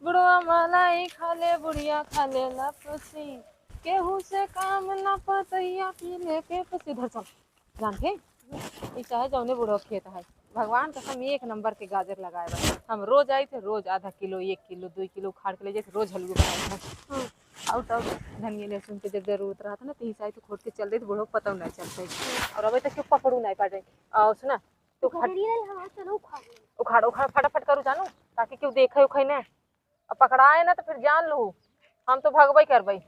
बुढ़वा मलाई खाले बुढ़िया खाले लपसी, केहू से काम न पतैया पी ले के पसी। इधर चल जान के ई चाहे जौने बुढ़ो खेत है, भगवान कसम एक नंबर के गाजर लगाए बा। हम रोज आई थे, रोज आधा किलो 1 किलो 2 किलो उखाड़ के ले जाते, रोज हलवा बनाए थे। आउट आउट धनिया लहसुन के जब जरूरत रहा था ना, तीन साई तो खोद के चल रही, बुढ़ो पता नहीं चलता और अभी तक क्यों पकड़ू नहीं पा रही। और सुना तो उखाड़ उखाड़ फटाफट करू जानू, ताकि क्यों देखे उखे ना, अब पकड़ाए ना तो फिर जान लू हम तो भगबई करबई,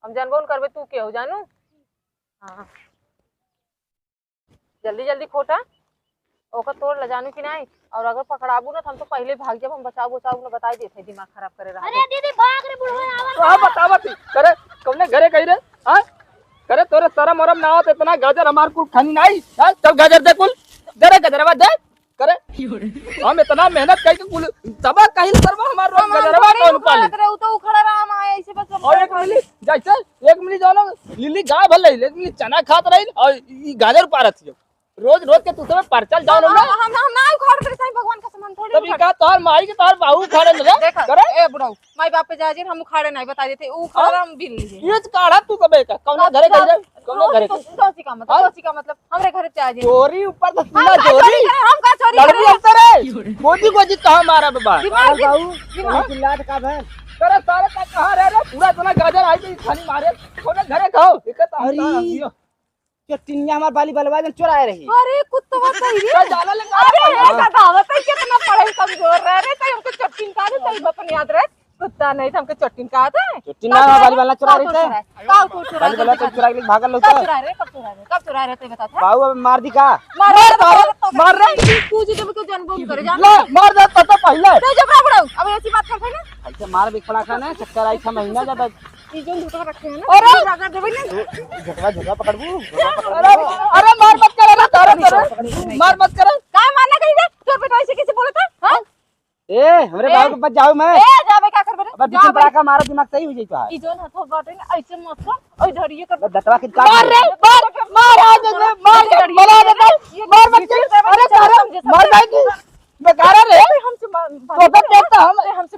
हम जानबो न करबे तू के हो जानू। हाँ जल्दी जल्दी खोटा ओका तोड़ ल जानू कि नहीं, और अगर पकड़ाबू ना तो हम तो पहले भाग जब, हम बचाऊ बचाऊ ना बताई देते दिमाग खराब करे रहा। अरे दीदी भाग रे बुढ़वा तो आप बतावत करे कौने घरे कही रे हां करे तोरे शरम मरम ना आवत इतना गाजर हमार कुल खानी नहीं हां चल गाजर दे कुल दे रे गजरवा दे करे हम इतना मेहनत कई के कुल तबा कहीं करवा हमार रोज गजरवा कौन पाली रे तो उखड़ा राम आए ऐसे बस। और एक मिली जैसे एक मिली जानो लिली गाय भले लेकिन चना खात रही और ई गाजर पारत जो रोज रोज के तू सब परचल जाओ ना हम ना उखाड़ करे साईं, भगवान का सामान थोड़ी तभी का तोहर माई के तोहर बाहू उखाड़े न रे करे ए बुढ़ाऊ माई बाप पे जाजिर हम उखाड़े नहीं बता देते, उखाड़ हम बिल लीजिए ये काढ़ा तू कबे का कौन घरे कही रे कौन घरे दोसी का मतलब दोसी का मतलब हमरे घरे जाजिर चोरी ऊपर तो सीना चोरी हम का चोरी लड़की अंतर है गोदी गोदी कहां मारा बाबा बाबू चिल्लाट का भैन करे सारे का कहां रह रे पूरा इतना गाजर आई तो खाली मारे कौन घरे खाओ दिक्कत आ चट्टिनिया हमार बाली बलवा जन चोराए रही। अरे कुत्ता सही रे जाला ले अरे ऐसा दावत है कितना पढ़े कमजोर रह रे तो हमको चट्टिन का नहीं सही बतन याद रहे कुत्ता नहीं था हमको चट्टिन का था चट्टिनिया हमार बाली बलवा चोरा रही थे का को चुरा बाली बलवा तो चुरा के भागल लोग कब चुरा रहे कब चुरा रहे बता था बाबू अब मार दी का मार रहे तू जी जब को जनबो करे जान ले मार दे तो पहले तो जब बड़ाऊ अब ऐसी बात करते ना ऐसे मार भी खड़ा खाना चक्कर आई 6 महीना ज्यादा ये जो झूठा रखे हैं ना अरे जाकर देबे ना झटका झटका पकड़बू अरे अरे मार मत कर रे तारे मार मत कर काय मारना कहीं रे तोर बेटा ऐसे कैसे बोलता हां ए हमरे बाबू के पास जाओ मैं ए जाबे का करबे रे अब पीछे पड़ा का मारा दिमाग सही हो जाई तो ई जोन हथो बाटे ना ऐसे मत कर ओई धरिए कर दतवा के मार रे मार आ दे मार बला दे मार मत कर अरे तारे मार भाई बेकार रे हमसे तो देखता हम हमसे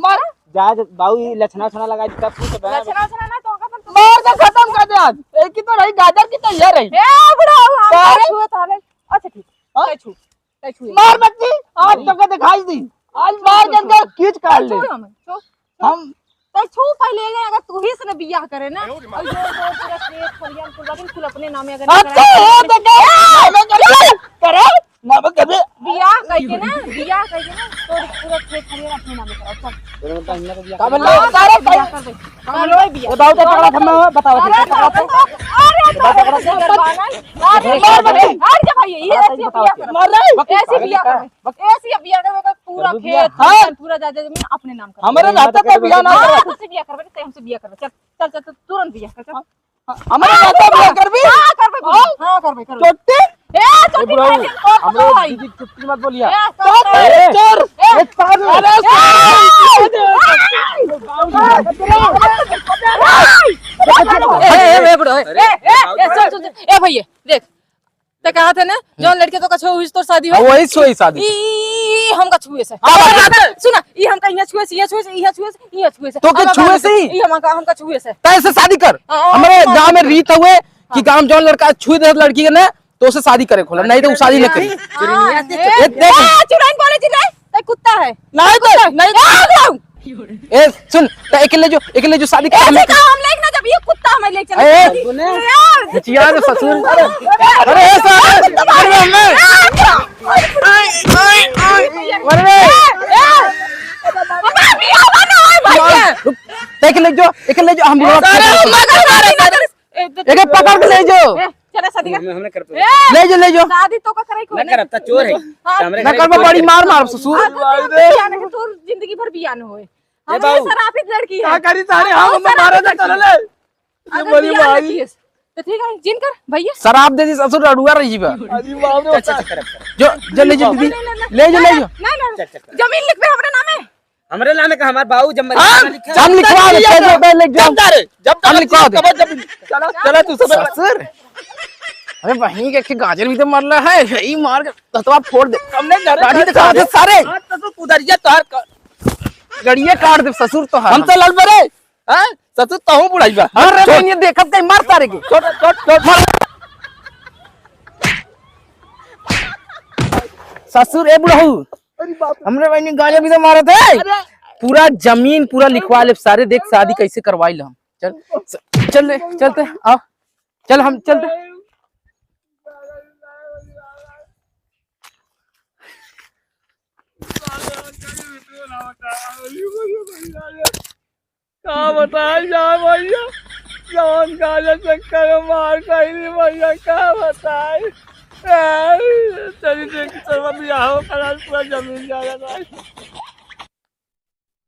मार जा बाबू लछना छना लगा दी तब पूछ बे लक्षणा ना तो का मार के खत्म कर दे आज एक ही तो रही गाजर की तो ये रही ए बुढ़ाऊ हम अरे! छुए ताले अच्छा ठीक हाँ? तै छुए मार मत दी आज तो के दिखाई दी आज मार के खींच काट ले हम तै छू पहले ले अगर तू ही से बियाह करे ना और जो पूरा खेत खलियान पूरा दिन कुल अपने नामे अगर अच्छा हो तो करे ना कभी बियाह कह के ना तो पूरा खेत खलियान अपने नामे करो चल का बोल सारे बियाह कर दे कर बियाह ए बाबू तो तगड़ा थम्मा बताओ अरे मार जा भाई ये ऐसी बियाह कर मार रे ऐसी बियाह कर ऐसी बियाह कर पूरा खेत खलियान पूरा जमीन अपने नाम कर हमारे रहता तो बियाह ना कर तुझसे बियाह करबे ते हमसे बियाह करबे चल चल चल तुरंत बियाह कर हमारे रहता बियाह कर भी हां करबे करबे छोटे ए छोटी भाई हमरो दीदी चुप्पी मत बोलिया चोर अरे ए बड़ो ए सुन ए भैया देख ते कहा थे ना जो लड़के तो कछो हुई तो शादी हो वही सोई शादी ई हम का छुए से सुना ई हम का छुए से छुए से तो के छुए से ही ई हम का छुए से तैसे शादी कर हमारे गांव में रीत हुए कि गांव जौन लड़का छुए दे लड़की के ना तो उसे शादी करे खोला नहीं तो शादी न करी चुराइन बोले चिल्लाए ते कुत्ता है नहीं तो नहीं ए सुन तो अकेले जो शादी कर हम लेक ना जब ये कुत्ता हमें ले चले ए चिया रे ससुर अरे सारे अरे मैं अकेले जो हम एक पकड़ के ले जाओ चले शादी हमने कर ले जाओ शादी तो का करे को ना करता चोर है हमरे ना कर बड़ी मार ससुर तो जिंदगी भर बियाह न होए हम शराफित लड़की है क्या करी सारे हम मारे जा कर ले ये बोली भाई तो ठीक है जिन कर भैया शराब दे दी ससुर अड़ुआ रही बा अजी बाप रे जो ले जा दीदी ले जा ना जमीन लिख दे हमरे नामे हमरे नाम का हमार बाबू जब हम लिखवा दे जब हम लिखवा दे चलो चलो तू सब ससुर अरे वहीं के गाजर भी तो मर रहा है यही मार के ततवा फोड़ दे हमने गाड़ी दिखा दे सारे तो तू उधर जा तोहर गड़िए काट दे ससुर तो हम तो लल बरे हैं ससुर तो हूं बुढ़ाई बा अरे बहनी देखत कहीं मार तारे के छोड़ छोड़ छोड़ मार ससुर ए बुढ़ऊ हमरे बहनी गालियां भी तो मारत है पूरा जमीन पूरा लिखवा ले सारे देख शादी कैसे करवाई हम चल चल ले चलते आओ चल हम चलते क्या बताए जा भैया जौन गाजा चक्कर में मार गई भैया क्या बताए चली देख चल बियाह करा पूरा जमीन जाएगा